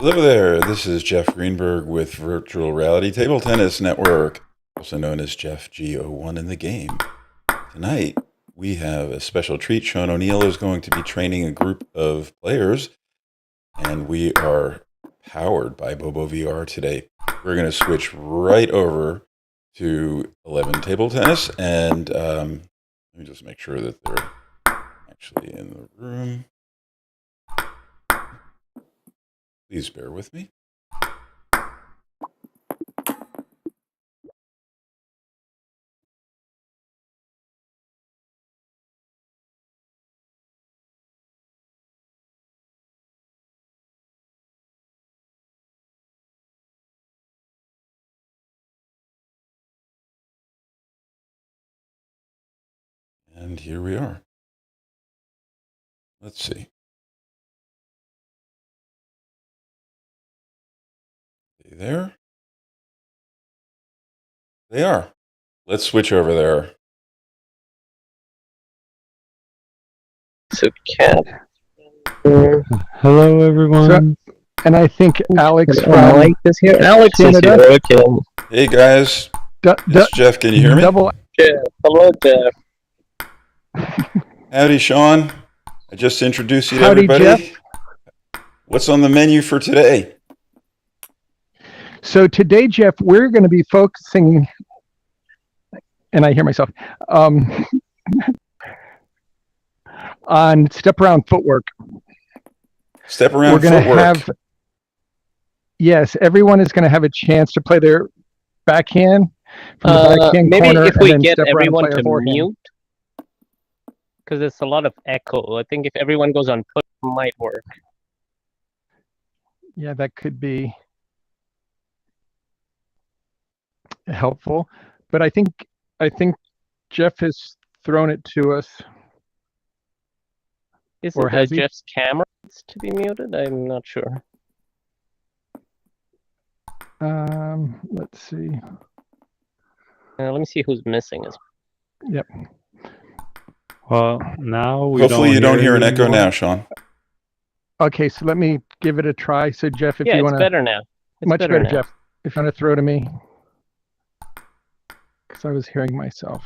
Hello there, this is Jeff Greenberg with Virtual Reality Table Tennis Network, also known as Jeff G01 in the game. Tonight, we have a special treat. Sean O'Neill is going to be training a group of players, and we are powered by Bobo VR today. We're going to switch right over to 11 Table Tennis, and let me just make sure that they're actually in the room. Please bear with me. And here we are. Let's see. Are they there? They are. Let's switch over there. So, Cat. Hello, everyone. So, and I think Alex from Alex is here. Alex Canada. is here. Okay. Hey guys, it's Jeff. Can you hear me? Jeff. Hello, Jeff. Howdy, Sean. I just introduced you to Howdy, everybody. Jeff. What's on the menu for today? So today, Jeff, we're going to be focusing, and I hear myself, on step around footwork. Step around We're going to footwork. have, yes, everyone is going to have a chance to play their backhand from the backhand maybe corner. if we and then get step around everyone player to forehand. mute, because there's a lot of echo. I think if everyone goes on foot, it might work. Yeah, that could be helpful. But I think Jeff has thrown it to us. Is Or it has he? Jeff's camera needs to be muted? I'm not sure. Let's see. Let me see who's missing. Yep. Well, now we Hopefully you don't hear an echo anymore. now, Sean. Okay, so let me give it a try. So Jeff, if Yeah, you it's want to, better now. It's much better, now. Jeff. If you want to throw to me, because I was hearing myself.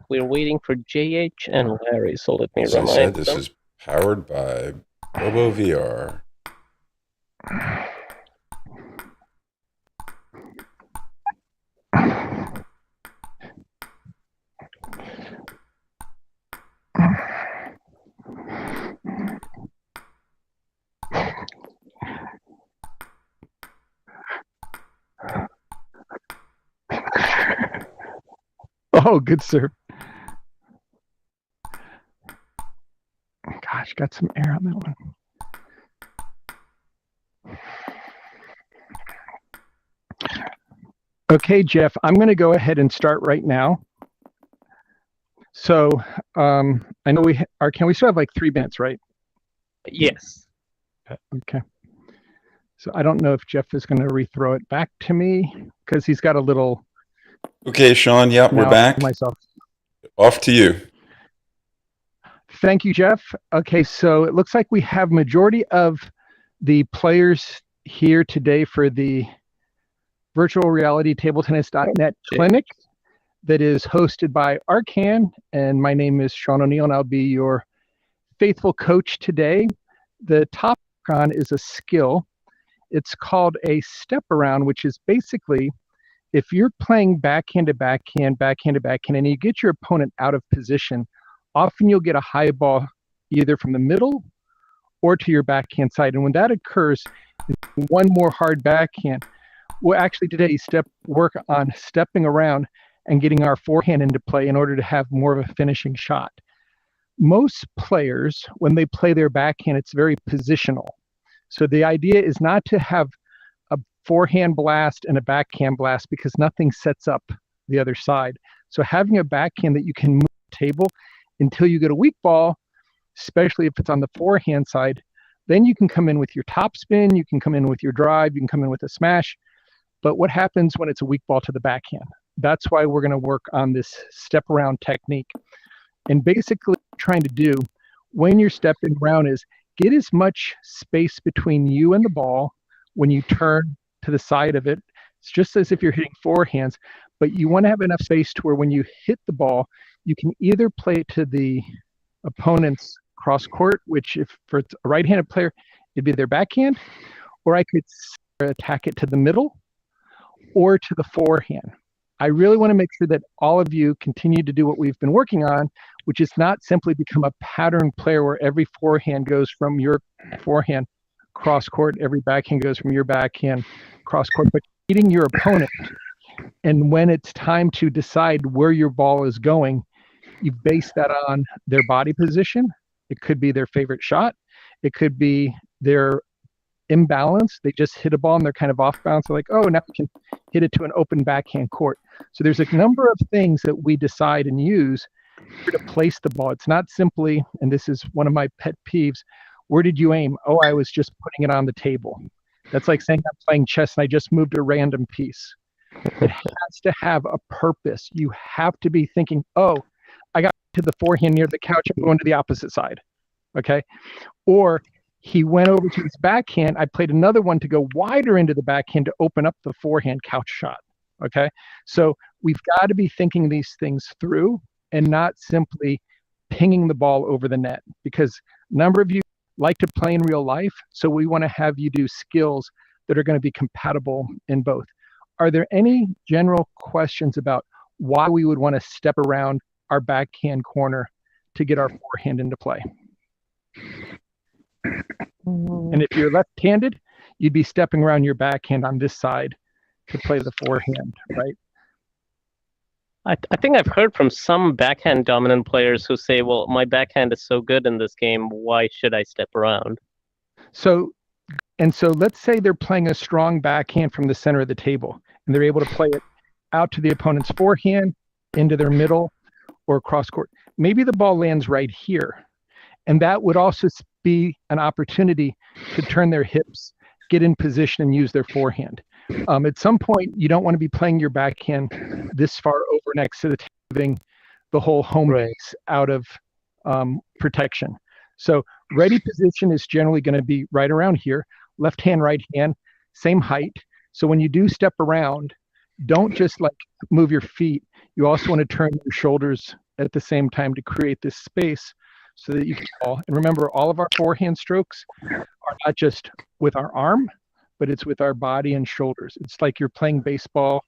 We're waiting for JH and Larry, so let me As I remind said, this them. is powered by Bobo VR. Oh, good serve. Gosh, got some air on that one. Okay, Jeff, I'm going to go ahead and start right now. So I know we still have like 3 minutes, right? Yes. Okay. So I don't know if Jeff is going to rethrow it back to me because he's got a little. Okay, Sean. Yeah, we're back. Myself. Off to you. Thank you, Jeff. Okay, so it looks like we have majority of the players here today for the virtual reality tabletennis.net clinic that is hosted by Arcan, and my name is Sean O'Neill, and I'll be your faithful coach today. The topic on is a skill. It's called a step around, which is basically if you're playing backhand to backhand, backhand to backhand, and you get your opponent out of position, often you'll get a high ball either from the middle or to your backhand side. And when that occurs, one more hard backhand. We'll actually today work on stepping around and getting our forehand into play in order to have more of a finishing shot. Most players, when they play their backhand, it's very positional. So the idea is not to have a forehand blast and a backhand blast because nothing sets up the other side. So having a backhand that you can move the table until you get a weak ball, especially if it's on the forehand side, then you can come in with your topspin, you can come in with your drive, you can come in with a smash. But what happens when it's a weak ball to the backhand? That's why we're going to work on this step around technique. And basically trying to do, when you're stepping around is get as much space between you and the ball when you turn to the side of it. It's just as if you're hitting forehands, but you want to have enough space to where when you hit the ball, you can either play it to the opponent's cross court, which if for a right-handed player, it'd be their backhand, or I could attack it to the middle or to the forehand. I really want to make sure that all of you continue to do what we've been working on, which is not simply become a pattern player where every forehand goes from your forehand cross court, every backhand goes from your backhand cross court, but beating your opponent. And when it's time to decide where your ball is going, you base that on their body position. It could be their favorite shot. It could be their imbalance. They just hit a ball and they're kind of off balance. They're like, oh, now we can hit it to an open backhand court. So there's a number of things that we decide and use to place the ball. It's not simply, and this is one of my pet peeves, where did you aim? Oh, I was just putting it on the table. That's like saying I'm playing chess and I just moved a random piece. It has to have a purpose. You have to be thinking, oh, I got to the forehand near the couch, I'm going to the opposite side. Okay. Or he went over to his backhand. I played another one to go wider into the backhand to open up the forehand couch shot. Okay. So we've got to be thinking these things through and not simply pinging the ball over the net, because a number of you like to play in real life. So we want to have you do skills that are going to be compatible in both. Are there any general questions about why we would want to step around our backhand corner to get our forehand into play? And if you're left-handed, you'd be stepping around your backhand on this side to play the forehand, right? I think I've heard from some backhand dominant players who say, well, my backhand is so good in this game, why should I step around? So let's say they're playing a strong backhand from the center of the table, and they're able to play it out to the opponent's forehand, into their middle, or cross court. Maybe the ball lands right here. And that would also be an opportunity to turn their hips, get in position, and use their forehand. At some point, you don't want to be playing your backhand this far over next to the table, giving the whole home base out of protection. So ready position is generally going to be right around here. Left hand, right hand, same height. So when you do step around, don't just like move your feet. You also want to turn your shoulders at the same time to create this space so that you can fall. And remember, all of our forehand strokes are not just with our arm, but it's with our body and shoulders. It's like you're playing baseball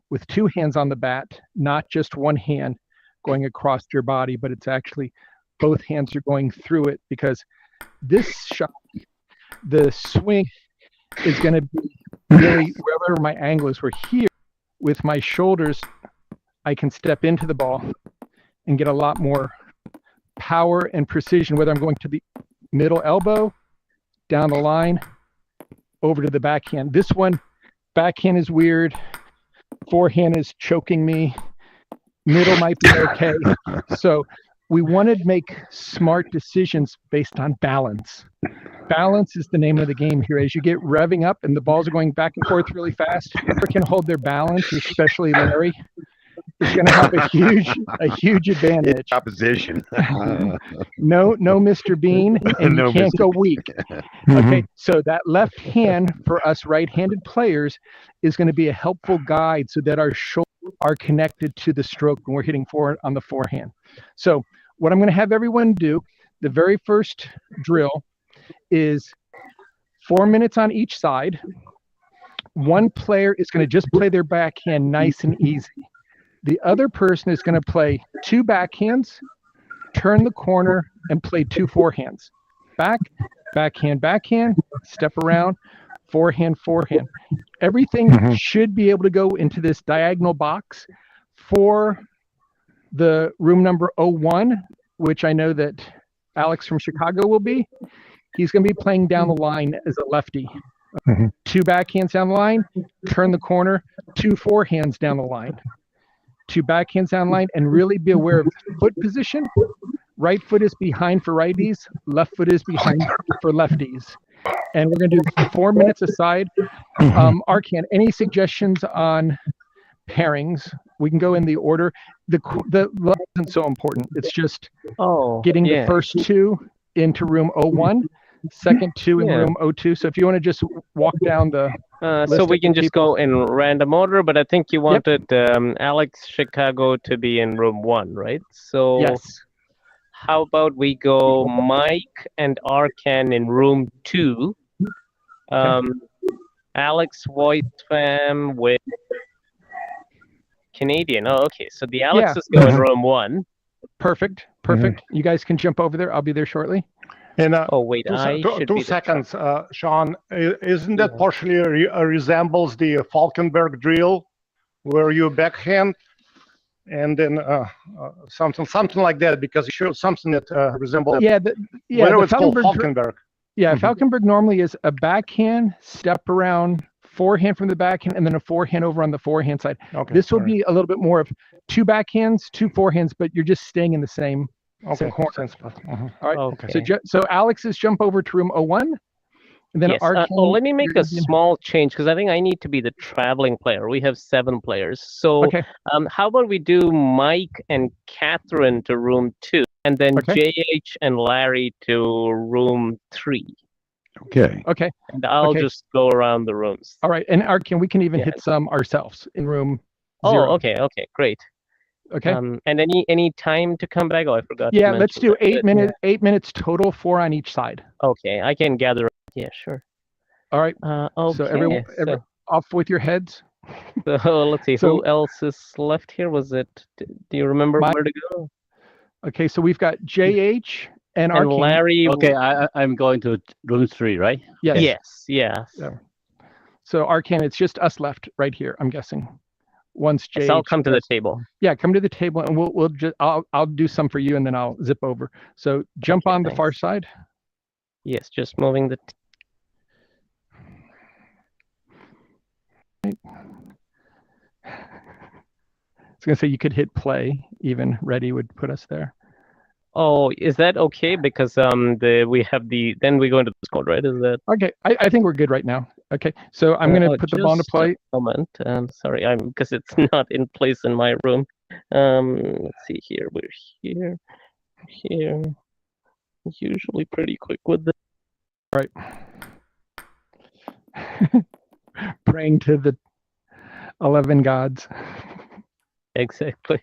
with two hands on the bat, not just one hand going across your body, but it's actually both hands are going through it, because this shot, the swing is going to be really wherever my angle is. We're here with my shoulders, I can step into the ball and get a lot more power and precision, whether I'm going to the middle elbow, down the line, over to the backhand. This one, backhand is weird, forehand is choking me, middle might be okay. So we want to make smart decisions based on balance. Balance is the name of the game here. As you get revving up and the balls are going back and forth really fast, whoever can hold their balance, especially Larry, is going to have a huge advantage. Opposition. No, Mr. Bean, and No, you can't Mr. go weak. Okay, so that left hand for us right-handed players is going to be a helpful guide so that our shoulders are connected to the stroke when we're hitting forward on the forehand. So what I'm going to have everyone do, the very first drill is 4 minutes on each side. One player is going to just play their backhand nice and easy. The other person is going to play two backhands, turn the corner, and play two forehands. Backhand, step around, forehand. Everything should be able to go into this diagonal box for the room number 01, which I know that Alex from Chicago will be. He's going to be playing down the line as a lefty. Two backhands down the line, turn the corner, two forehands down the line. Two backhands down the line, and really be aware of foot position. Right foot is behind for righties, left foot is behind for lefties. And we're going to do 4 minutes aside. Arkan, any suggestions on pairings. We can go in the order. The level isn't so important. It's just getting the first two into room 01, second two in room 02. So if you want to just walk down the so we can just go in random order, but I think you wanted Alex Chicago to be in room 1, right? So yes. How about we go Mike and Arcan in room 2? Alex Voice Fam with Canadian. Oh, okay. So the Alexes go in room 1. Perfect. You guys can jump over there. I'll be there shortly. And oh wait, two seconds, Sean. Isn't that partially resembles the Falkenberg drill, where you backhand and then something like that? Because you showed something that resembles. Whatever it's called, Falkenberg. Yeah, Falkenberg normally is a backhand, step around, forehand from the backhand, and then a forehand over on the forehand side. Okay, this will be a little bit more of 2 backhands, 2 forehands, but you're just staying in the same corner. All right. Okay. So Alex's jump over to room 01. And then let me make a small change because I think I need to be the traveling player. We have 7 players. So how about we do Mike and Catherine to room 2, and then JH and Larry to room 3. Okay. And I'll just go around the rooms. All right. And Arcan, we can even hit some ourselves in room 0. Okay, great. Okay. And any time to come back? Oh, I forgot. Yeah, let's do 8 minutes. 8 minutes total, 4 on each side. Okay, I can gather. Yeah, sure. All right. Okay. So everyone off with your heads. So let's see. Who else is left here? Was it? Do you remember where to go? Okay, so we've got JH and Arcan. Larry. Okay, I'm going to room 3, right? Yes. Yes. So Arcan, it's just us left right here, I'm guessing. Once JH. So I'll come to the table. Yeah, come to the table, and we'll just I'll do some for you, and then I'll zip over. So jump on the far side. Yes, just moving the. I was gonna say you could hit play. Even ready would put us there. Oh, is that okay? Because then we go into Discord, right? Is that okay? I think we're good right now. Okay, so I'm gonna put the ball into play. Moment. Sorry, because it's not in place in my room. Let's see here. We're here. Usually pretty quick with this. All right. Praying to the 11 gods. Exactly.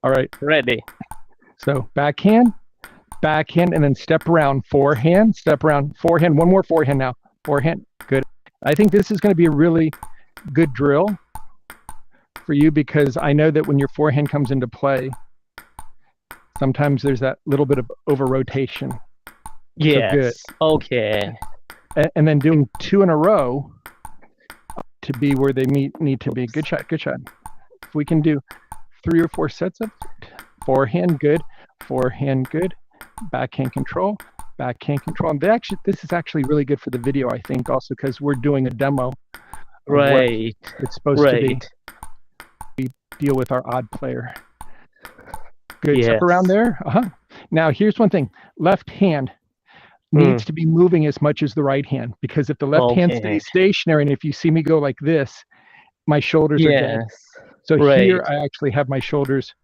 All right. Ready. So backhand, and then step around, forehand, step around, forehand, one more forehand now. Forehand, good. I think this is going to be a really good drill for you because I know that when your forehand comes into play, sometimes there's that little bit of over rotation. Yes. So good. Okay. And then doing 2 in a row to be where they need to be. Good shot. If we can do 3 or 4 sets of forehand, good. Forehand, good. Backhand control. And this is actually really good for the video, I think, also because we're doing a demo. Right. It's supposed to be. We deal with our odd player. Good. Step around there. Now, here's one thing. Left hand needs to be moving as much as the right hand because if the left hand stays stationary and if you see me go like this, my shoulders are dead. So here I actually have my shoulders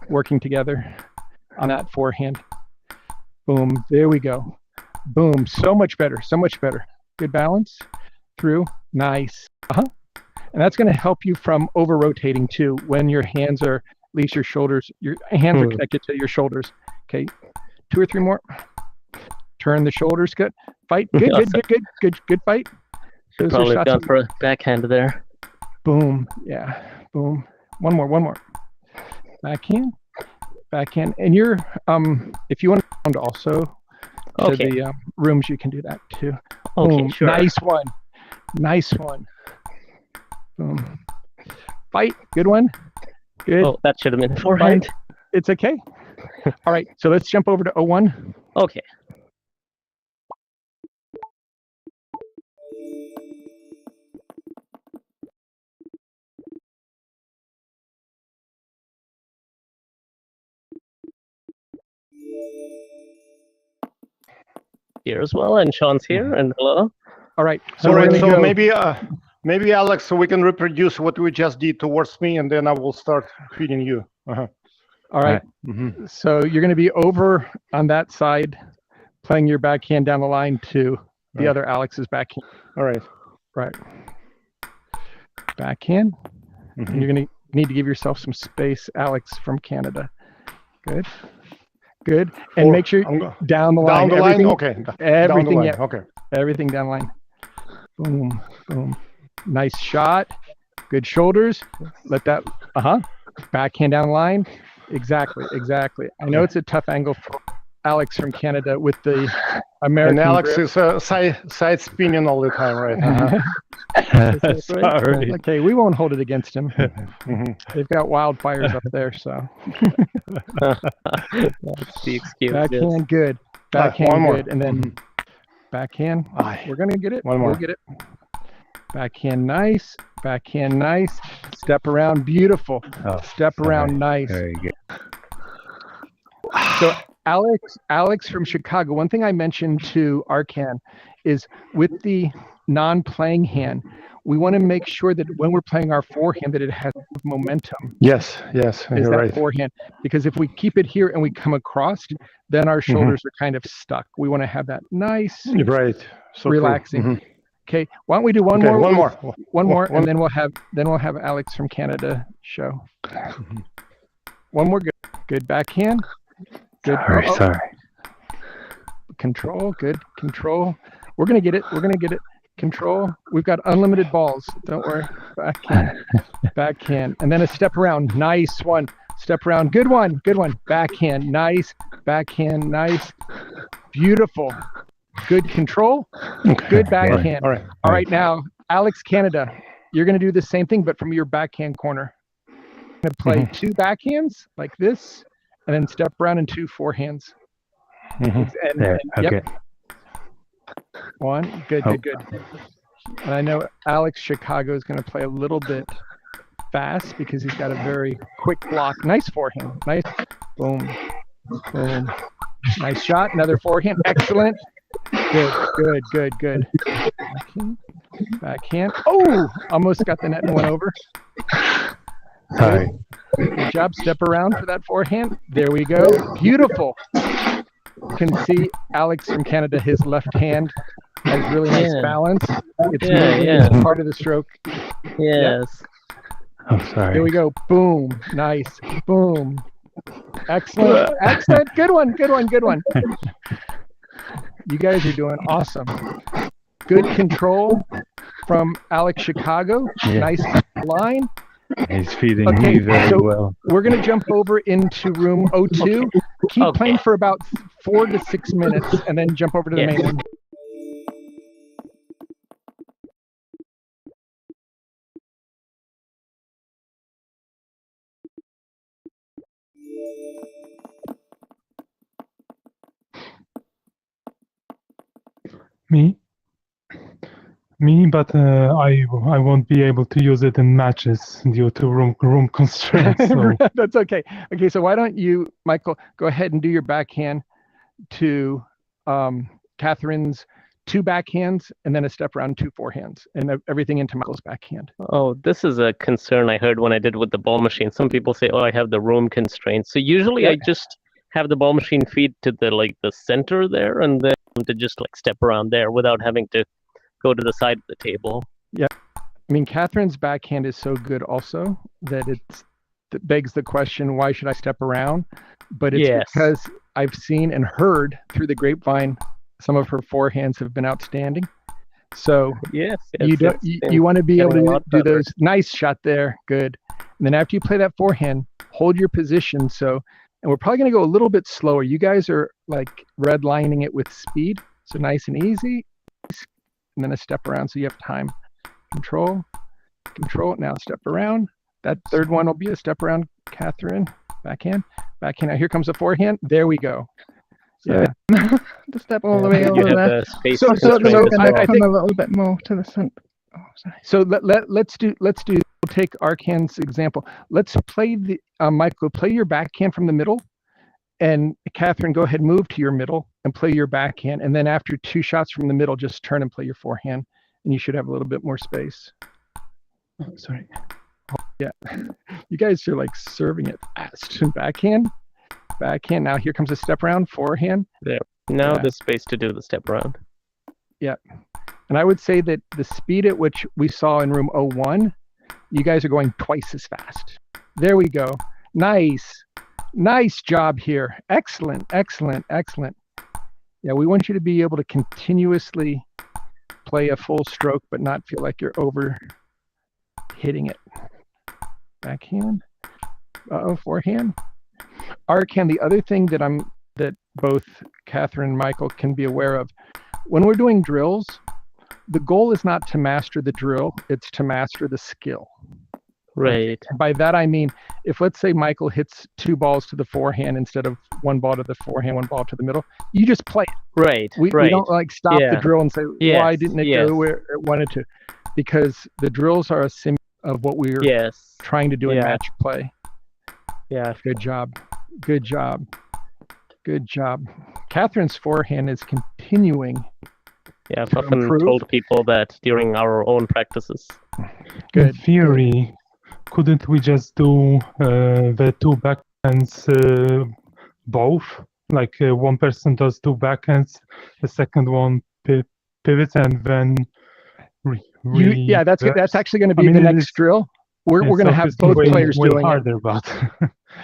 working together on that forehand. Boom. There we go. Boom. So much better. Good balance. Through. Nice. And that's going to help you from over rotating too when your hands are, at least your shoulders, your hands are connected to your shoulders. Okay. 2 or 3 more. Turn the shoulders. Good. Fight. Good fight. Should probably have gone for a backhand there. Boom. Yeah. Boom. One more. Backhand. And you're if you want to also to the rooms, you can do that too. Okay, boom. Sure. Nice one. Boom. Fight. Good one. Good. Oh, that should have been forehand. Fight. It's okay. All right. So let's jump over to 01. Okay. Here as well, and Sean's here, and hello. All right. So maybe Maybe, Alex, so we can reproduce what we just did towards me, and then I will start feeding you. All right. So you're going to be over on that side, playing your backhand down the line to the other Alex's backhand. All right. Right. Backhand. And you're going to need to give yourself some space, Alex from Canada. Good. Good. And make sure down the line. Down the line? Okay. Everything. Yeah. Okay. Everything down the line. Boom. Boom. Nice shot. Good shoulders. Let that. Backhand down the line. Exactly. Exactly. I know it's a tough angle for Alex from Canada with the American. And Alex grip. is side spinning all the time, right? Sorry. Okay, we won't hold it against him. They've got wildfires up there, so. That's the excuse. Backhand, good. Backhand, one more. good. And then backhand. We're going to get it. One more. We'll get it. Backhand, nice. Backhand, nice. Step around, beautiful. Step around, nice. Very good. So Alex from Chicago, one thing I mentioned to Arkan is with the non-playing hand, we want to make sure that when we're playing our forehand that it has momentum. Yes, Is you're that right. forehand? Because if we keep it here and we come across, then our shoulders are kind of stuck. We want to have that nice, Right. So relaxing. Okay, why don't we do one more? One more. And then we'll have Alex from Canada show. One more. Good backhand. Good. Sorry. Control. Good. Control. We're gonna get it. Control. We've got unlimited balls. Don't worry. Backhand. And then a step around. Nice one. Step around. Good one. Backhand. Nice. Backhand. Nice. Beautiful. Good control. Good backhand. All right. All right. Now, Alex Canada, you're going to do the same thing, but from your backhand corner. You're going to play two backhands like this, and then step around and two forehands. Okay. One. Good. And I know Alex Chicago is going to play a little bit fast because he's got a very quick block. Nice forehand. Nice. Boom. Nice shot. Another forehand. Excellent. Good. Backhand. Oh, almost got the net and went over. Sorry. Good job. Step around for that forehand. There we go. Beautiful. You can see Alex from Canada, his left hand has really nice balance. It's part of the stroke. Yes. I'm sorry. Here we go. Boom. Nice. Boom. Excellent. Good one. You guys are doing awesome. Good control from Alex Chicago. Nice line. He's feeding me very well. We're going to jump over into room 02. Keep playing for about 4 to 6 minutes and then jump over to the main one. Me, but I won't be able to use it in matches due to room constraints. So. That's okay. Okay, so why don't you, Michael, go ahead and do your backhand to Catherine's 2 backhands and then a step around 2 forehands and everything into Michael's backhand. Oh, this is a concern I heard when I did with the ball machine. Some people say, "Oh, I have the room constraints." So usually I just have the ball machine feed to the center there, and then to just step around there without having to go to the side of the table. Yeah, I mean Catherine's backhand is so good also that it begs the question, why should I step around? But it's because I've seen and heard through the grapevine some of her forehands have been outstanding. So you want to be able to do those. Nice shot there. Good. And then after you play that forehand, hold your position. So, and we're probably going to go a little bit slower. You guys are redlining it with speed. So nice and easy. And then a step around so you have time. Control. Now step around. That third one will be a step around, Catherine. Backhand. Now here comes a forehand. There we go. Yeah. The step all the way over there. So I think a little bit more to the center. Oh, sorry. So let's do. We'll take Arkan's example. Let's play the Michael. Play your backhand from the middle, and Catherine, go ahead, move to your middle and play your backhand. And then after 2 shots from the middle, just turn and play your forehand. and you should have a little bit more space. Oh, sorry. Yeah, you guys are like serving it fast. Backhand, backhand. Now here comes a step around, forehand. There. Now Yeah. there's space to do the step around. Yeah, and I would say that the speed at which we saw in room 01, you guys are going twice as fast. There we go. Nice. Nice job here. Excellent, excellent, excellent. Yeah, we want you to be able to continuously play a full stroke, but not feel like you're over hitting it. Backhand. Forehand. Arcand, the other thing that both Catherine and Michael can be aware of, when we're doing drills, the goal is not to master the drill, it's to master the skill. Right. And by that I mean, if let's say Michael hits 2 balls to the forehand instead of 1 ball to the forehand, 1 ball to the middle, you just play it. Right. We don't like stop the drill and say, why didn't it go where it wanted to? Because the drills are a sim of what we're trying to do in match play. Yeah. Good job. Good job. Good job. Catherine's forehand is continuing. Yeah, I've often told people that during our own practices. Good. In theory, couldn't we just do the 2 backhands both? Like one person does 2 backhands, the second one pivots, and then yeah, that's actually going to be the next drill. We're going to have both players doing harder, it. But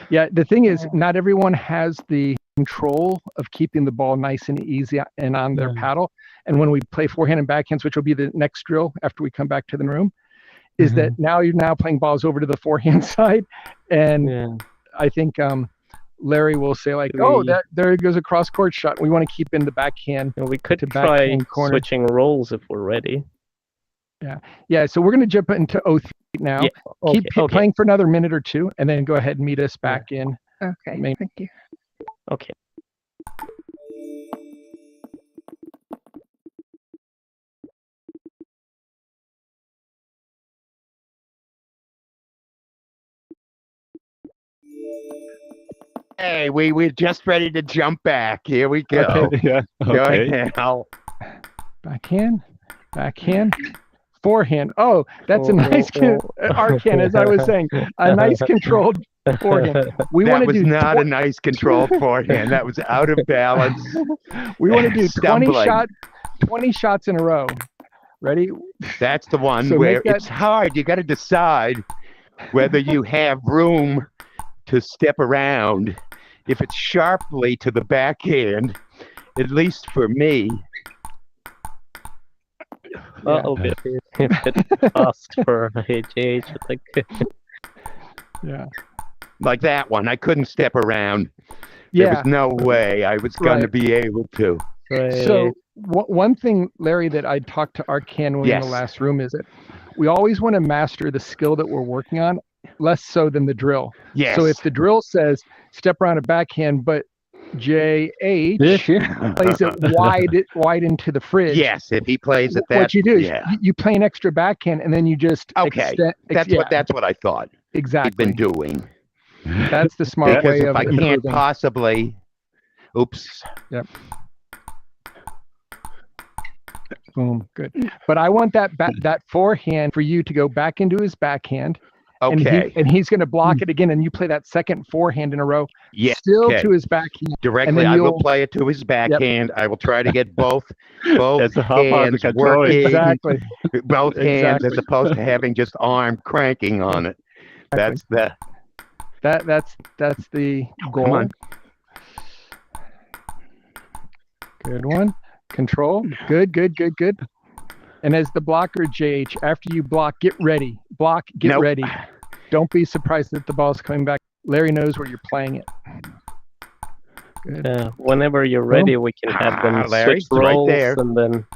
yeah, the thing is, not everyone has the control of keeping the ball nice and easy and on their paddle. And when we play forehand and backhands, which will be the next drill after we come back to the room, is that now you're playing balls over to the forehand side. And I think Larry will say like, there goes a cross-court shot. We want to keep in the backhand. We could try switching roles if we're ready. Yeah. So we're going to jump into 03 now. Yeah. Keep playing for another minute or 2, and then go ahead and meet us back in. Okay, thank you. Okay. Hey, we're just ready to jump back. Here we go. Okay. Yeah. Okay. Backhand, forehand. Oh, that's a nice arcand, as I was saying. A nice controlled forehand. That was not a nice controlled forehand. That was out of balance. We want to do 20 shots in a row. Ready? That's the one where it's hard. You got to decide whether you have room to step around. If it's sharply to the backhand, at least for me. Bit fast for HH, I think. Yeah. Like that one. I couldn't step around. There was no way I was going to be able to. Right. So one thing, Larry, that I talked to Arcand in the last room is that we always want to master the skill that we're working on, less so than the drill. Yes. So if the drill says step around a backhand, but JH plays it wide into the fridge. Yes, if he plays it that. What you do is you play an extra backhand, and then you just that's what I thought. Exactly. I've been doing. That's the smart way if of I can't possibly. Oops. Yep. Boom. Good. But I want that forehand for you to go back into his backhand. Okay. And he's going to block it again, and you play that second forehand in a row. Yes. Still to his backhand. Directly, I will play it to his backhand. I will try to get both hands working. Exactly. Both hands, as opposed to having just arm cranking on it. That's the goal. Come on. Good one. Control. Good. And as the blocker, JH, after you block, get ready. Block, get ready. Don't be surprised that the ball's coming back. Larry knows where you're playing it. Good. Whenever you're ready, we can have them switch roles right there. And then.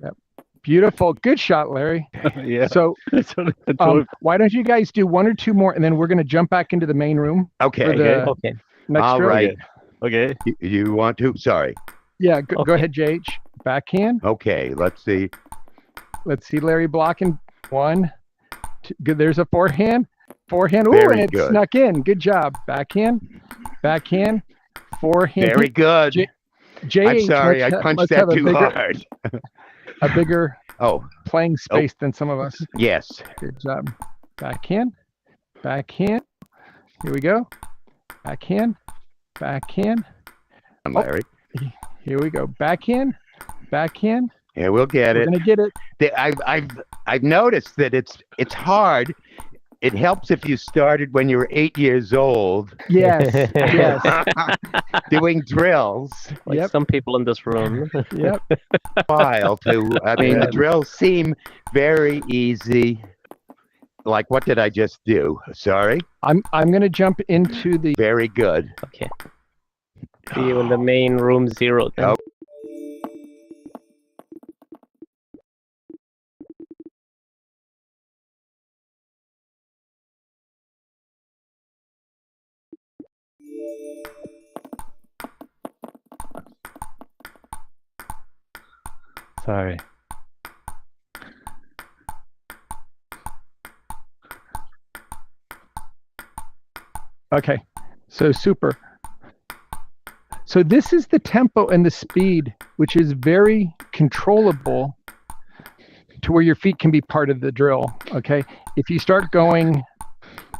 Yep. Beautiful. Good shot, Larry. Yeah. So why don't you guys do 1 or 2 more, and then we're going to jump back into the main room. Okay. Okay. Next All drill. right. Okay. You want to? Sorry. Yeah. Go ahead, JH. Backhand. Okay. Let's see. Let's see Larry blocking. 1, 2. Good. There's a forehand. Ooh, Very and it good. snuck in. Good job. Backhand. Forehand. Very good. I'm sorry, I punched that too hard. A bigger Oh, playing space than some of us. yes. Good job. Backhand. Backhand. Here we go. Backhand. Backhand. Larry. Here we go. Backhand. Backhand. Yeah, we'll get We're it. gonna get it. I've noticed that it's hard. It helps if you started when you were 8 years old. Yes. Yes. Doing drills. Like some people in this room. Yep. While to, I mean, the drills seem very easy. Like, what did I just do? Sorry. I'm gonna jump into the. Very good. Okay. See you in the main room 0 then. Oh. Sorry. Okay. So super. So this is the tempo and the speed, which is very controllable to where your feet can be part of the drill. Okay. If you start going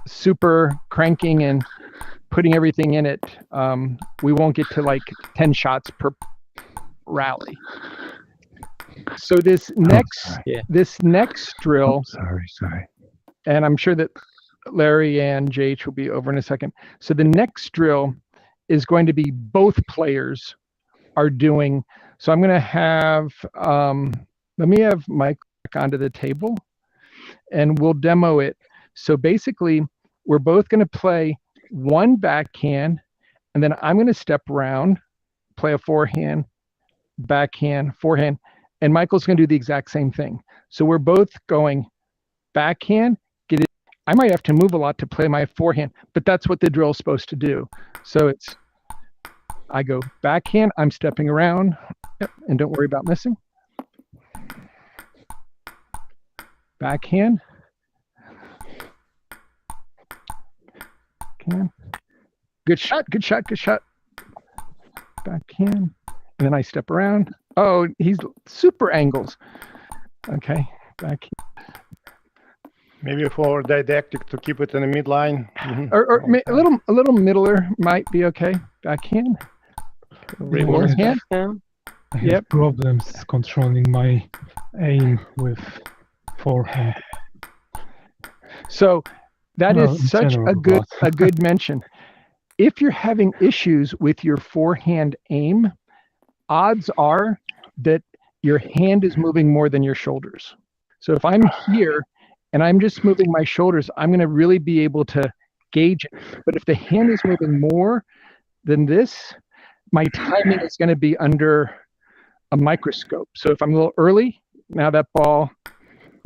super cranking and putting everything in it, we won't get to like 10 shots per rally. So this next drill. Sorry. And I'm sure that Larry and JH will be over in a second. So the next drill is going to be both players are doing. So I'm going to have, let me have Mike back onto the table and we'll demo it. So basically, we're both going to play one backhand and then I'm going to step around, play a forehand, backhand, forehand, and Michael's going to do the exact same thing. So we're both going backhand, get it. I might have to move a lot to play my forehand, but that's what the drill is supposed to do. So it's, I go backhand, I'm stepping around, and don't worry about missing. Backhand. Good shot. Backhand. And then I step around. Oh, he's super angles. Okay, back. Maybe for didactic to keep it in the midline. Or a little middler might be okay. Backhand. Forehand. I have problems controlling my aim with forehand. So that is such a good mention. If you're having issues with your forehand aim, odds are that your hand is moving more than your shoulders. So if I'm here and I'm just moving my shoulders, I'm going to really be able to gauge it. But if the hand is moving more than this, my timing is going to be under a microscope. So if I'm a little early, now that ball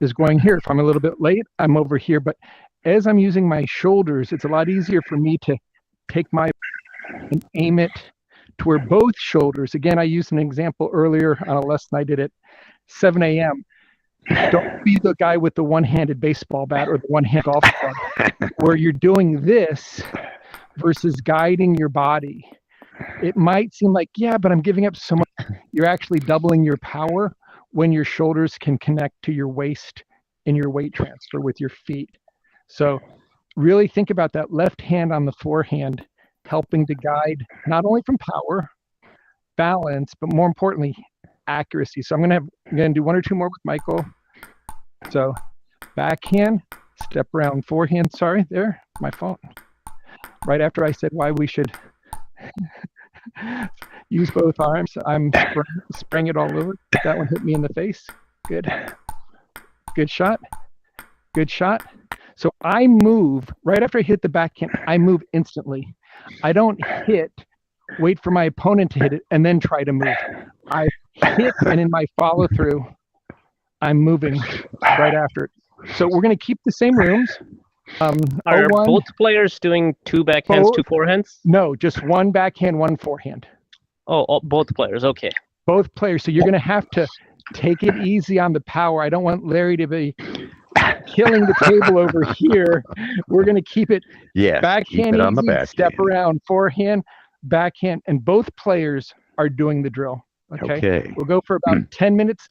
is going here. If I'm a little bit late, I'm over here. But as I'm using my shoulders, it's a lot easier for me to take my and aim it to where both shoulders, again, I used an example earlier on a lesson I did at 7 a.m. Don't be the guy with the one-handed baseball bat or the one-hand golf club where you're doing this versus guiding your body. It might seem like, yeah, but I'm giving up so much. You're actually doubling your power when your shoulders can connect to your waist in your weight transfer with your feet. So really think about that left hand on the forehand, helping to guide not only from power, balance, but more importantly, accuracy. So I'm going to do one or two more with Michael. So backhand, step around, forehand. Sorry, there, my fault. Right after I said why we should use both arms, I'm spraying it all over. That one hit me in the face. Good. Good shot. Good shot. So I move, right after I hit the backhand, I move instantly. I don't hit, wait for my opponent to hit it, and then try to move. I hit, and in my follow through, I'm moving right after it. So we're going to keep the same rooms. Are both players doing two backhands, two forehands? No, just one backhand, one forehand. Oh, both players. Okay. Both players. So you're going to have to take it easy on the power. I don't want Larry to be killing the table over here. We're going to keep it backhand, keep it on the easy, backhand. step around, forehand, backhand, and both players are doing the drill. Okay. We'll go for about 10 minutes.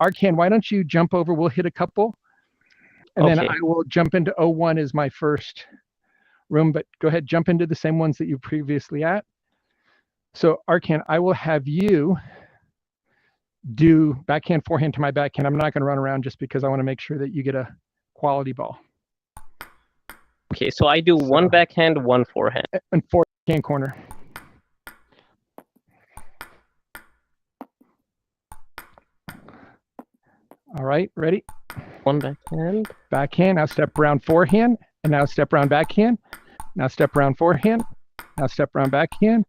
Arcan, why don't you jump over? We'll hit a couple. And then I will jump into 01 as my first room, but go ahead, jump into the same ones that you previously at. So Arcan, I will have you do backhand, forehand to my backhand. I'm not going to run around just because I want to make sure that you get a quality ball. Okay, so I do one backhand, one forehand. And forehand corner. All right, ready? One backhand. Backhand, now step around forehand, and now step around backhand. Now step around forehand, now step around backhand.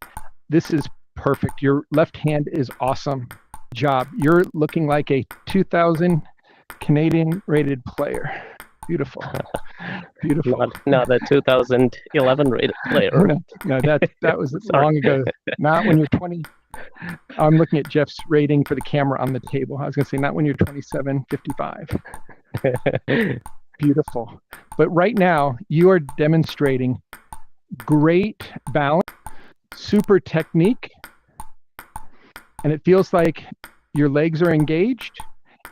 This is perfect. Your left hand is awesome. Job. You're looking like a 2000 Canadian rated player. Beautiful. Beautiful. Not a 2011 rated player. No, that was long ago. Not when you're 20. I'm looking at Jeff's rating for the camera on the table. I was going to say not when you're 27.55. Beautiful. But right now, you are demonstrating great balance, super technique, and it feels like your legs are engaged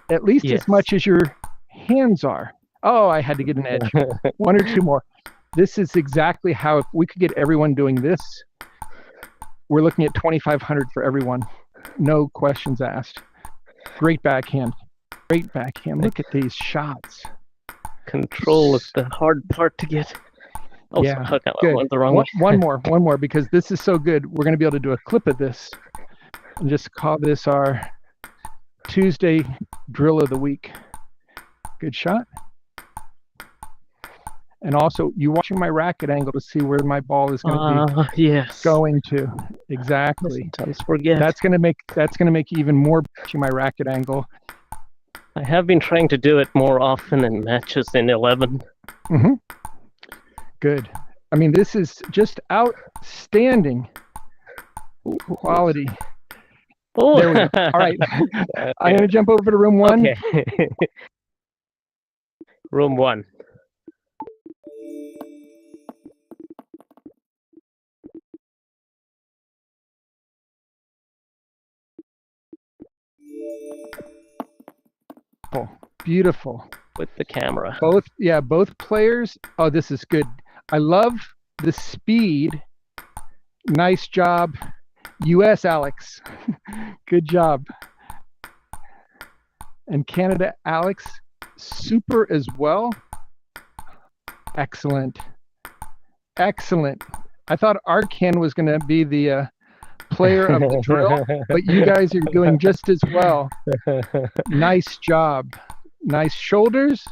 at least as much as your hands are. Oh, I had to get an edge. One or two more. This is exactly how, if we could get everyone doing this, we're looking at 2,500 for everyone. No questions asked. Great backhand. Great backhand. Look at these shots. Control is the hard part to get. Oh, yeah, okay, I went the wrong way. One more, because this is so good. We're going to be able to do a clip of this and just call this our Tuesday drill of the week. Good shot. And also, you watching my racket angle to see where my ball is going to be going to. Exactly. Sometimes forget. That's going to make you even more watching my racket angle. I have been trying to do it more often in matches in 11. Mm-hmm. Good. I mean, this is just outstanding quality. Oh. There we go. All right. I'm going to jump over to room one. Okay. Room one. Beautiful. With the camera. Both players. Oh, this is good. I love the speed. Nice job. US, Alex. Good job. And Canada, Alex, super as well. Excellent. Excellent. I thought Arcan was going to be the player of the drill, but you guys are doing just as well. Nice job. Nice shoulders.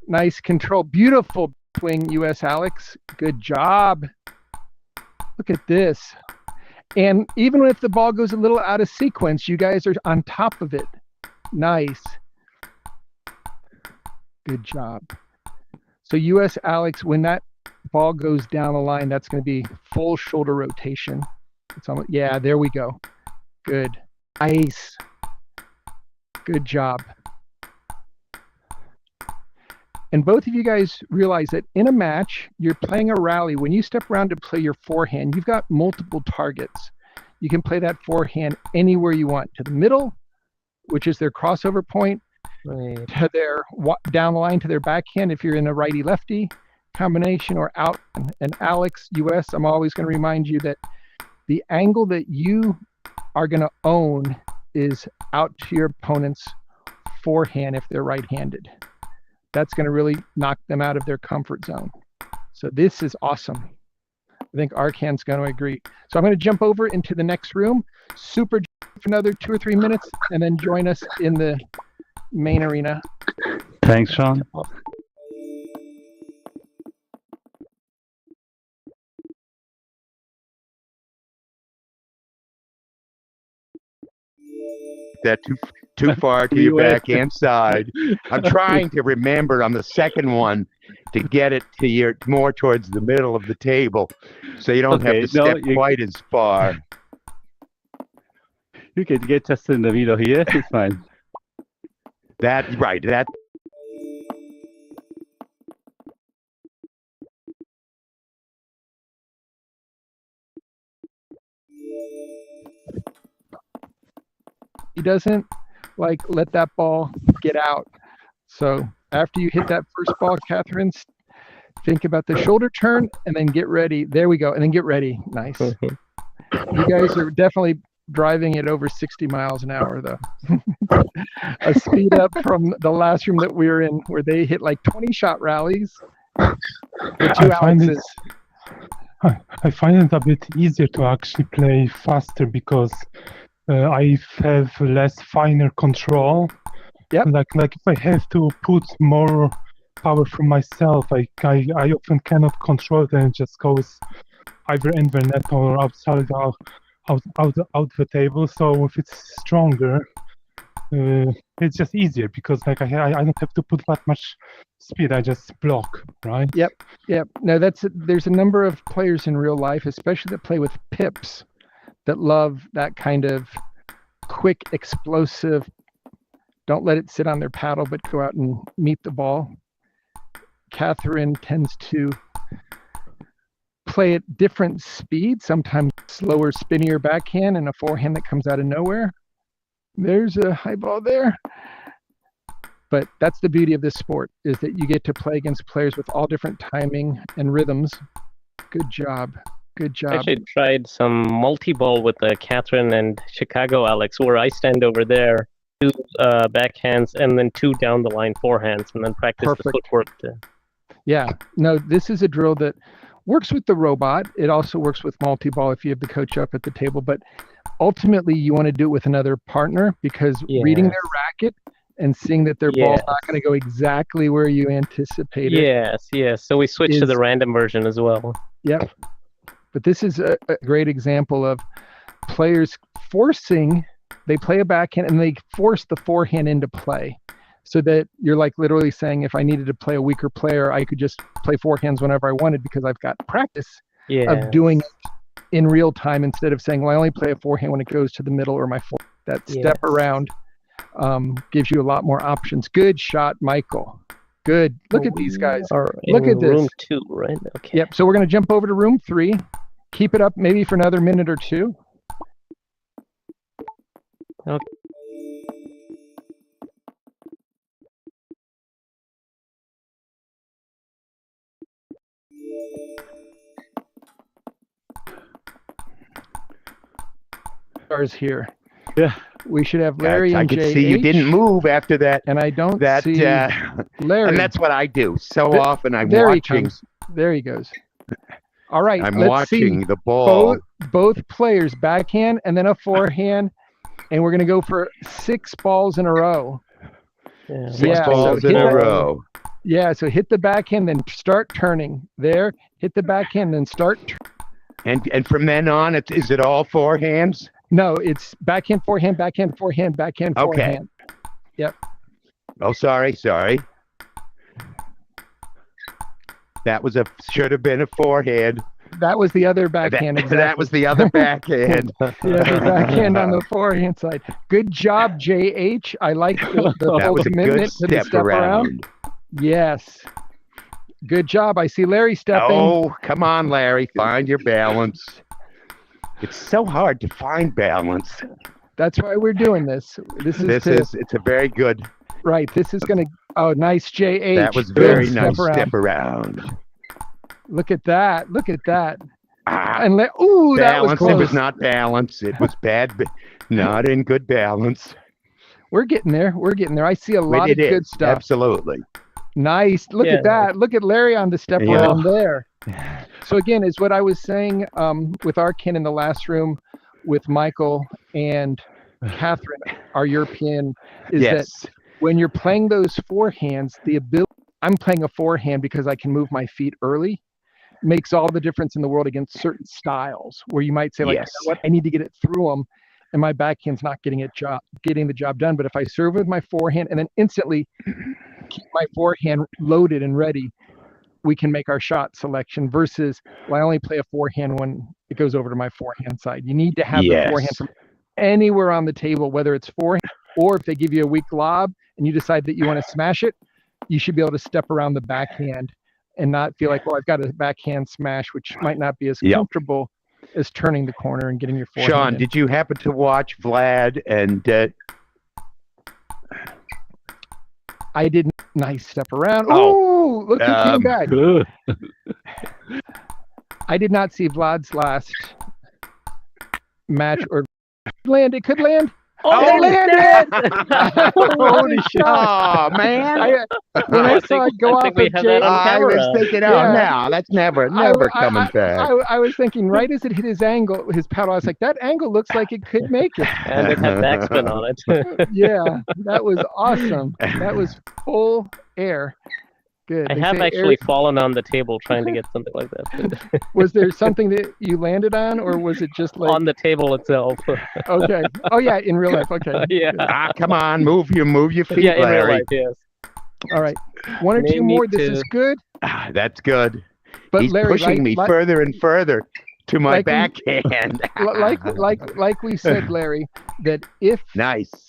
Nice control. Beautiful swing, US Alex. Good job. Look at this. And even if the ball goes a little out of sequence, you guys are on top of it. Nice. Good job. So US Alex, when that ball goes down the line, that's going to be full shoulder rotation. It's almost, yeah, there we go. Good. Nice. Good job. And both of you guys realize that in a match, you're playing a rally. When you step around to play your forehand, you've got multiple targets. You can play that forehand anywhere you want, to the middle, which is their crossover point, to their down the line to their backhand if you're in a righty-lefty combination, or out. And Alex, US, I'm always going to remind you that the angle that you are going to own is out to your opponent's forehand if they're right-handed. That's going to really knock them out of their comfort zone. So this is awesome. I think Arcan's going to agree. So I'm going to jump over into the next room, super for another 2 or 3 minutes, and then join us in the main arena. Thanks, Sean. That too far to your backhand side. I'm trying to remember on the second one to get it to your more towards the middle of the table, so you don't have to step quite as far. You can get just in the middle here. It's fine. That right. That. he doesn't like let that ball get out. So after you hit that first ball, Catherine, think about the shoulder turn and then get ready. There we go. And then get ready. Nice. You guys are definitely driving at over 60 miles an hour, though. A speed up from the last room that we were in, where they hit like 20 shot rallies. I find it a bit easier to actually play faster because I have less finer control. Yep. Like if I have to put more power from myself, I often cannot control it, and it just goes either in the net or outside out the table. So if it's stronger, it's just easier because like I don't have to put that much speed. I just block, right? Yep. No, there's a number of players in real life, especially that play with pips, that love that kind of quick, explosive. Don't let it sit on their paddle, but go out and meet the ball. Catherine tends to play at different speeds, sometimes slower, spinnier backhand and a forehand that comes out of nowhere. There's a high ball there. But that's the beauty of this sport, is that you get to play against players with all different timing and rhythms. Good job. Good job. I actually tried some multi-ball with Catherine and Chicago Alex, where I stand over there, 2 backhands, and then 2 down the line forehands, and then practice the footwork. Yeah. No, this is a drill that works with the robot. It also works with multi-ball if you have the coach up at the table. But ultimately, you want to do it with another partner, because reading their racket and seeing that their ball's not going to go exactly where you anticipate it. Yes. So we switched to the random version as well. Yep. But this is a great example of players they play a backhand and they force the forehand into play. So that you're like literally saying, if I needed to play a weaker player, I could just play forehands whenever I wanted because I've got practice of doing it in real time, instead of saying, well, I only play a forehand when it goes to the middle or my forehand. That step around gives you a lot more options. Good shot, Michael. Good. Look at these guys. Look at this. Room 2, right? Okay. Yep. So we're going to jump over to room 3. Keep it up maybe for another minute or 2. Okay. Stars here. Yeah. We should have Larry and I could JH. see you didn't move after that. And I don't see Larry. And that's what I do. So often I'm there watching. He comes. There he goes. All right. I'm let's watching see the ball. Both players, backhand and then a forehand. And we're going to go for 6 balls in a row. 6 balls in a row. Yeah, so hit the backhand, then start turning. There, hit the backhand, then start. And from then on, is it all forehands? No, it's backhand, forehand, backhand, forehand, backhand, forehand. Yep. Oh, sorry. That should have been a forehand. That was the other backhand. Exactly. That was the other backhand. The backhand on the forehand side. Good job, JH. I like the that was commitment a good to the step around. Yes. Good job. I see Larry stepping. Oh, come on, Larry. Find your balance. It's so hard to find balance. That's why we're doing this. It's a very good. Right. This is going to. Oh, nice, JH. That was very nice step around. Look at that. And that was close. It was not balance. It was bad, not in good balance. We're getting there. I see a lot of good stuff. Absolutely. Nice. Look at that. Look at Larry on the step around there. So again, is what I was saying with Arkin in the last room with Michael and Catherine, our European, is that when you're playing those forehands, I'm playing a forehand because I can move my feet early. Makes all the difference in the world against certain styles where you might say, like, you know what, I need to get it through them, and my backhand's not getting the job done. But if I serve with my forehand and then instantly keep my forehand loaded and ready, we can make our shot selection versus, well, I only play a forehand when it goes over to my forehand side. You need to have the forehand from anywhere on the table, whether it's forehand or if they give you a weak lob and you decide that you want to smash it, you should be able to step around the backhand and not feel like, well, I've got a backhand smash, which might not be as comfortable. as turning the corner and getting your forehand. Sean, in. did you happen to watch Vlad and? I did nice step around. Oh, Ooh, look who came back. Good. I did not see Vlad's last match or land. It could land. Oh, it landed! Holy shit! Oh man! When I saw it go off of Jay, I was thinking, oh no, that's never coming back. I was thinking, right as it hit his angle, his paddle, I was like, that angle looks like it could make it. And it had backspin on it. Yeah, that was awesome. That was full air. Good. I have actually fallen on the table trying to get something like that. Was there something that you landed on, or was it just like on the table itself? Okay. Oh yeah, in real life. Okay. Yeah. Come on, move your feet, yeah, in Larry. real life, yes. All right, one or two more. This is good. That's good. But He's Larry, pushing me further and further to my backhand. like we said, Larry, that if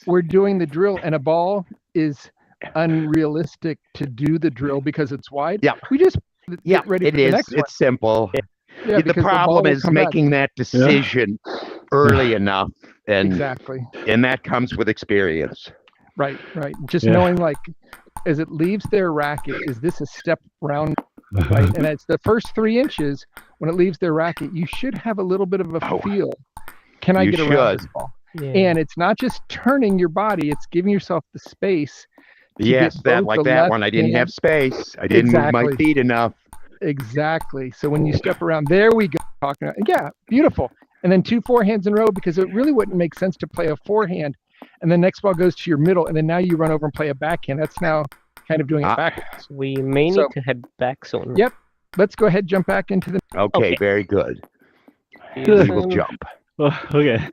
we're doing the drill and a ball is unrealistic to do the drill because it's wide, we just get ready for the next one. It's simple. Yeah, the problem is making that decision early enough, and and that comes with experience. Right. Just knowing, like, as it leaves their racket, is this a step round? Right, and it's the first 3 inches when it leaves their racket. You should have a little bit of a feel. Can I get around this ball? Yeah. And it's not just turning your body; it's giving yourself the space. Yes, that one. I didn't have space. I didn't move my feet enough. Exactly. So when you step around, there we go. Talking about, yeah, beautiful. And then 2 forehands in a row, because it really wouldn't make sense to play a forehand, and the next ball goes to your middle, and then now you run over and play a backhand. That's now kind of doing it backwards. We may need to head back soon. Yep. Let's go ahead, jump back into the. Okay. Very good. We will jump. Okay.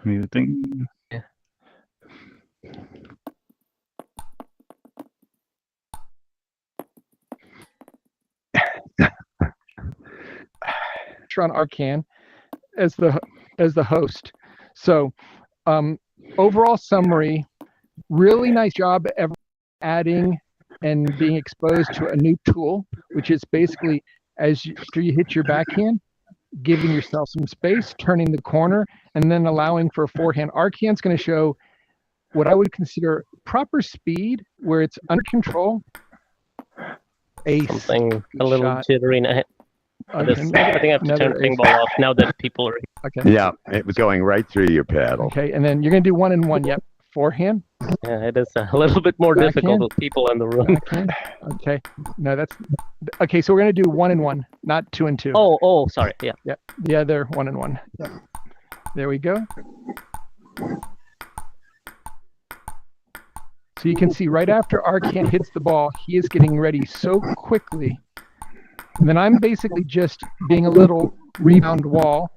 Muting. Yeah. On Arcan as the host. So overall summary, really nice job ever adding and being exposed to a new tool, which is basically after you hit your backhand, giving yourself some space, turning the corner, and then allowing for a forehand. Arcan's going to show what I would consider proper speed, where it's under control. Something a little jittery. I think I have to turn ping ball off now that people are here. Okay. Yeah, it was going right through your paddle. Okay, and then you're going to do 1 and 1. Yep. Forehand. Yeah, it is a little bit more difficult with people in the room. Okay. No, that's okay. So we're going to do 1 and 1, not 2 and 2. Oh, sorry. Yeah. Yep. The other 1 and 1. Yep. There we go. So you can see right after Arcan hits the ball, he is getting ready so quickly. And then I'm basically just being a little rebound wall,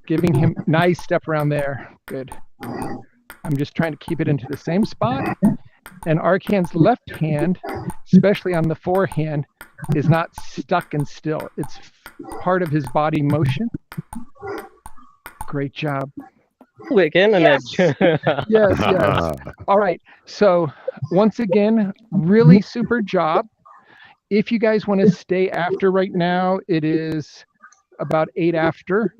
giving him nice step around there. Good. I'm just trying to keep it into the same spot. And Arcan's left hand, especially on the forehand, is not stuck and still. It's part of his body motion. Great job. Again, an edge. Yes. All right. So once again, really super job. If you guys want to stay after right now, it is about 8 after.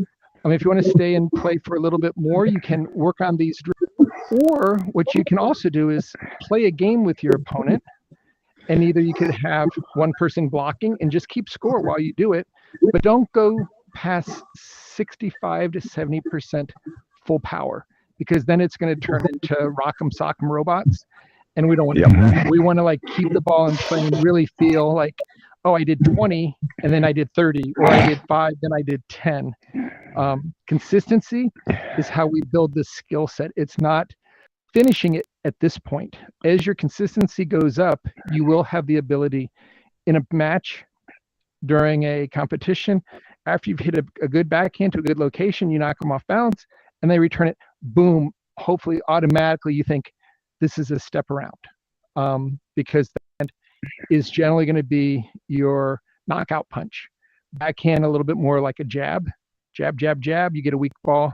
If you want to stay and play for a little bit more, you can work on these drills. Or what you can also do is play a game with your opponent, and either you could have one person blocking and just keep score while you do it, but don't go past 65 to 70% full power, because then it's going to turn into rock'em sock'em robots, and we don't want to. We want to like keep the ball in play and really feel like, oh, I did 20 and then I did 30, or I did 5, then I did 10. Consistency is how we build this skill set. It's not finishing it at this point. As your consistency goes up, you will have the ability in a match, during a competition, after you've hit a good backhand to a good location, you knock them off balance and they return it, boom, hopefully automatically you think this is a step around. because that is generally going to be your knockout punch. Backhand a little bit more like a jab, jab, jab, jab. You get a weak ball,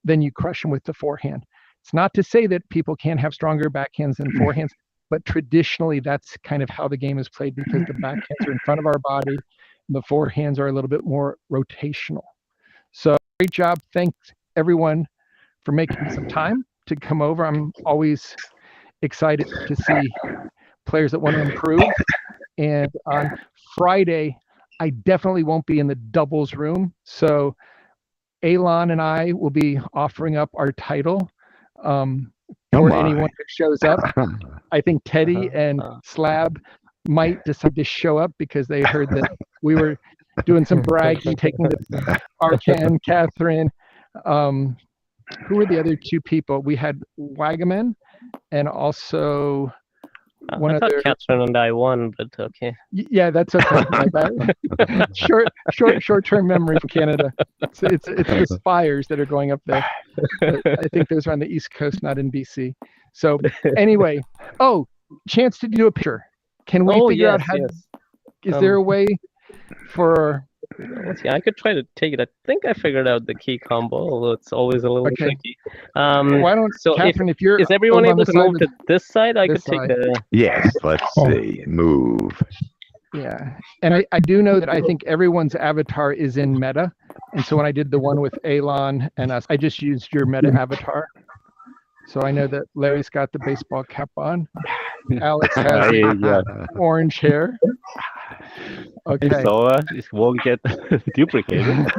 then you crush them with the forehand. It's not to say that people can't have stronger backhands than forehands, but traditionally that's kind of how the game is played, because the backhands are in front of our body, and the forehands are a little bit more rotational. So great job. Thanks everyone for making some time to come over. I'm always excited to see players that want to improve. And on Friday, I definitely won't be in the doubles room. So Alon and I will be offering up our title for anyone who shows up. I think Teddy and Slab might decide to show up because they heard that we were doing some bragging, taking the Arkan, Catherine. Who were the other two people? We had Wagaman and also one I thought other. Catherine and I won, but okay. Yeah, that's okay. Short-term memory from Canada. It's the Spires that are going up there. I think those are on the East Coast, not in BC. So anyway, chance to do a picture. Can we figure out how? Yes. Is there a way for? Let's see. I could try to take it. I think I figured out the key combo, although it's always a little tricky. Why don't Catherine? If you're is everyone able to move to this side? I could take the. Yes. Let's see. Move. Yeah, and I do know that I think everyone's avatar is in meta, and so when I did the one with Alon and us, I just used your meta avatar. So I know that Larry's got the baseball cap on. Alex has orange hair. Okay. So it won't get duplicated.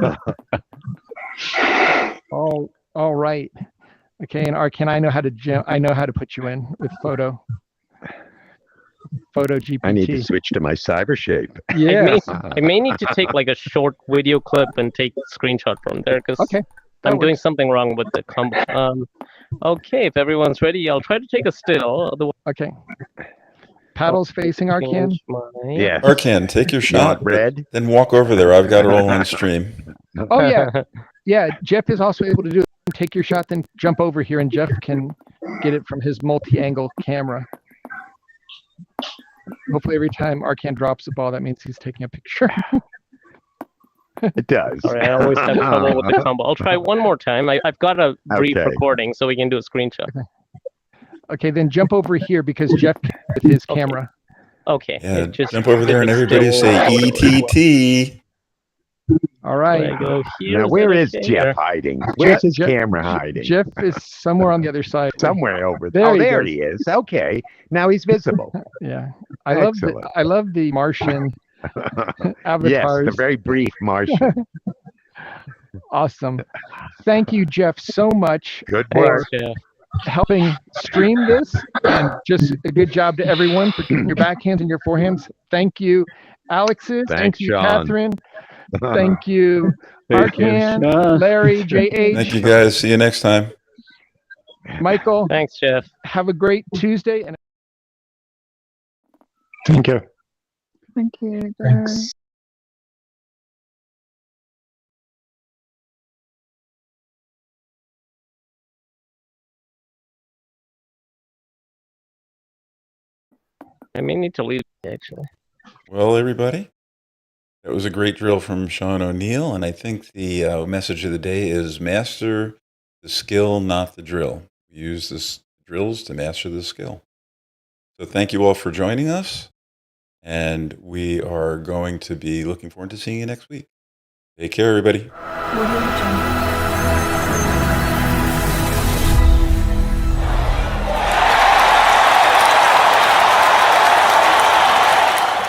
All right. Okay, and Arkan, I know how to put you in with photo GPT. I need to switch to my cyber shape. Yeah. I may need to take like a short video clip and take a screenshot from there because I'm doing something wrong with the combo. Okay, if everyone's ready, I'll try to take a still. Okay. Paddles facing Arkan. Yeah. Arkan, take your shot. Red. Then walk over there. I've got it all on stream. Oh yeah, yeah. Jeff is also able to do it. Take your shot, then jump over here, and Jeff can get it from his multi-angle camera. Hopefully, every time Arkan drops the ball, that means he's taking a picture. It does. All right, I always have trouble with the combo. I'll try one more time. I've got a brief recording, so we can do a screenshot. Okay, then jump over here because Jeff with his camera. Okay. Yeah, jump over there and everybody say ETT. All right. Now, where is Jeff hiding? Where's his camera hiding? Jeff is somewhere on the other side. Somewhere over there. Oh, there he is. Okay. Now he's visible. Yeah. I love the Martian avatars. Yes, the very brief Martian. Awesome. Thank you, Jeff, so much. Good work. Helping stream this, and just a good job to everyone for getting your backhands and your forehands. Thank you, Alexis. Thank you, Sean. Catherine. Thank you, Arkan, Larry, JH. Thank you, guys. See you next time. Michael. Thanks, Jeff. Have a great Tuesday. And thank you. Thank you. Thanks. I may need to leave, actually. Well, everybody, that was a great drill from Sean O'Neill, and I think the message of the day is master the skill, not the drill. Use the drills to master the skill. So thank you all for joining us, and we are going to be looking forward to seeing you next week. Take care, everybody.